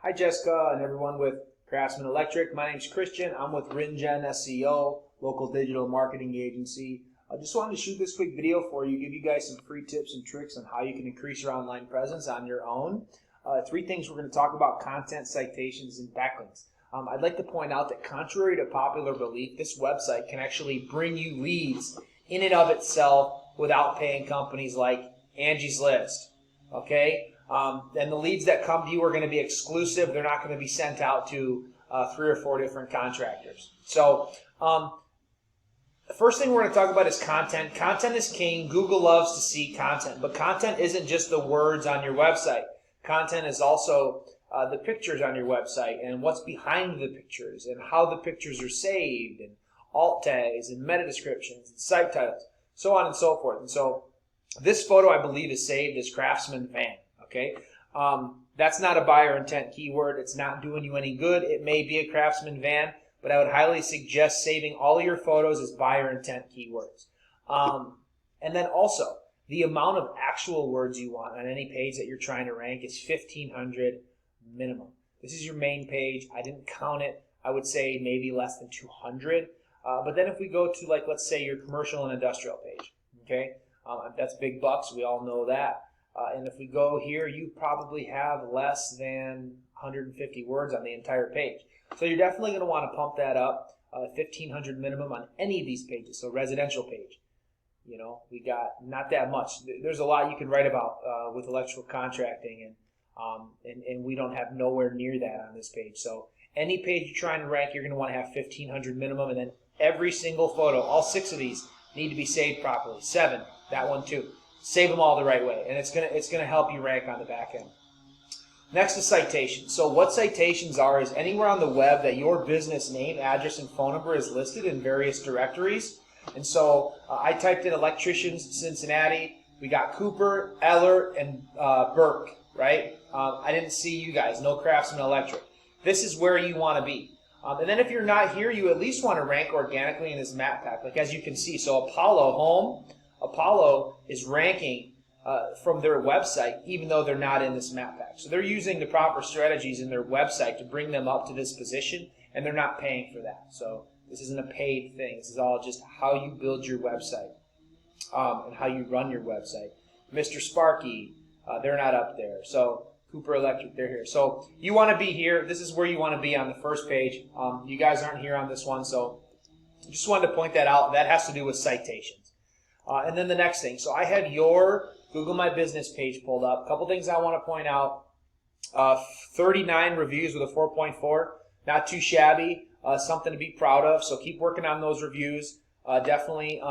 Hi Jessica and everyone with Craftsman Electric. My name's Christian. I'm with RinGen SEO, local digital marketing agency. I just wanted to shoot this quick video for you, give you guys some free tips and tricks on how you can increase your online presence on your own. Three things we're going to talk about: content, citations, and backlinks. I'd like to point out that contrary to popular belief, this website can actually bring you leads in and of itself without paying companies like Angie's List. Okay? And the leads that come to you are going to be exclusive. They're not going to be sent out to 3 or 4 different contractors. So the first thing we're going to talk about is content. Content is king. Google loves to see content. But content isn't just the words on your website. Content is also the pictures on your website and what's behind the pictures and how the pictures are saved and alt tags and meta descriptions and site titles, so on and so forth. And so this photo, I believe, is saved as Craftsman van. Okay, that's not a buyer intent keyword. It's not doing you any good. It may be a Craftsman van, but I would highly suggest saving all of your photos as buyer intent keywords. And then also, the amount of actual words you want on any page that you're trying to rank is 1,500 minimum. This is your main page. I didn't count it. I would say maybe less than 200. But then if we go to, like, let's say your commercial and industrial page, okay, that's big bucks. We all know that. And if we go here, you probably have less than 150 words on the entire page. So you're definitely going to want to pump that up, 1,500 minimum on any of these pages. So residential page, you know, we got not that much. There's a lot you can write about with electrical contracting, and we don't have nowhere near that on this page. So any page you're trying to rank, you're going to want to have 1,500 minimum, and then every single photo, all 6 of these, need to be saved properly. 7, that one too. Save them all the right way, and it's gonna help you rank on the back end. Next is citations. So what citations are is anywhere on the web that your business name, address, and phone number is listed in various directories. And so I typed in electricians Cincinnati. We got Cooper, Eller, and Burke, right? I didn't see you guys. No Craftsman Electric. This is where you want to be. And then if you're not here, you at least want to rank organically in this map pack. Like as you can see, so Apollo Home. Apollo is ranking from their website, even though they're not in this map pack. So they're using the proper strategies in their website to bring them up to this position, and they're not paying for that. So this isn't a paid thing. This is all just how you build your website and how you run your website. Mr. Sparky, they're not up there. So Cooper Electric, they're here. So you want to be here. This is where you want to be on the first page. You guys aren't here on this one, so just wanted to point that out. That has to do with citations. And then the next thing, so I had your Google My Business page pulled up. A couple things I want to point out. 39 reviews with a 4.4, not too shabby, something to be proud of. So keep working on those reviews. Definitely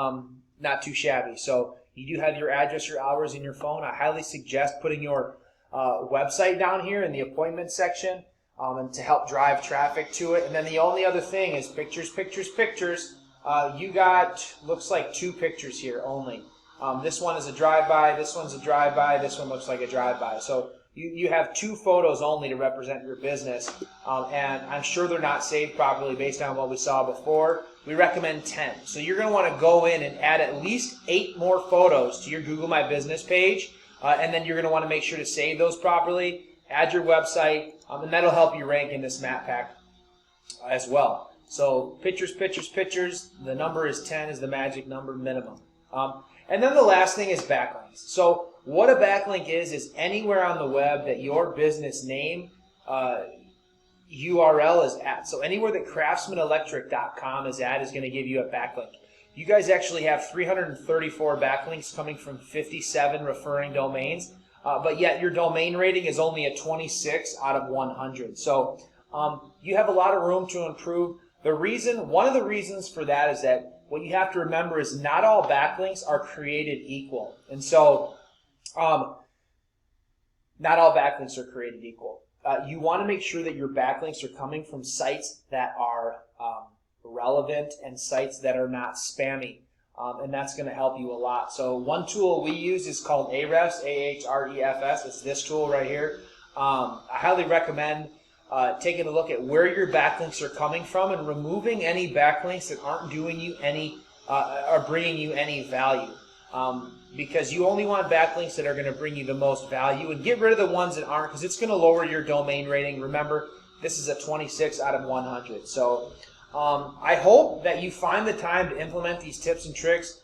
not too shabby. So you do have your address, your hours, and your phone. I highly suggest putting your website down here in the appointment section and to help drive traffic to it. And then the only other thing is pictures, pictures, pictures. You got, looks like 2 pictures here only. This one is a drive-by, this one's a drive-by, this one looks like a drive-by. So you have 2 photos only to represent your business, and I'm sure they're not saved properly based on what we saw before. We recommend 10. So you're going to want to go in and add at least 8 more photos to your Google My Business page, and then you're going to want to make sure to save those properly, add your website, and that'll help you rank in this map pack as well. So pictures, pictures, pictures, the number is 10 is the magic number minimum. And then the last thing is backlinks. So what a backlink is anywhere on the web that your business name URL is at. So anywhere that craftsmanelectric.com is at is going to give you a backlink. You guys actually have 334 backlinks coming from 57 referring domains, but yet your domain rating is only a 26 out of 100. So you have a lot of room to improve. One of the reasons for that is that what you have to remember is not all backlinks are created equal. And so, not all backlinks are created equal. You want to make sure that your backlinks are coming from sites that are relevant and sites that are not spammy. And that's going to help you a lot. So one tool we use is called Ahrefs, Ahrefs. It's this tool right here. I highly recommend taking a look at where your backlinks are coming from and removing any backlinks that aren't doing you any, are bringing you any value. because you only want backlinks that are going to bring you the most value, and get rid of the ones that aren't, because it's going to lower your domain rating. Remember, this is a 26 out of 100. So I hope that you find the time to implement these tips and tricks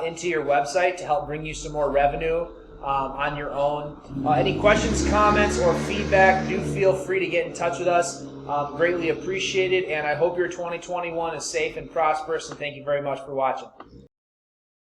into your website to help bring you some more revenue on your own. Any questions, comments, or feedback, do feel free to get in touch with us. Greatly appreciated, and I hope your 2021 is safe and prosperous, and thank you very much for watching.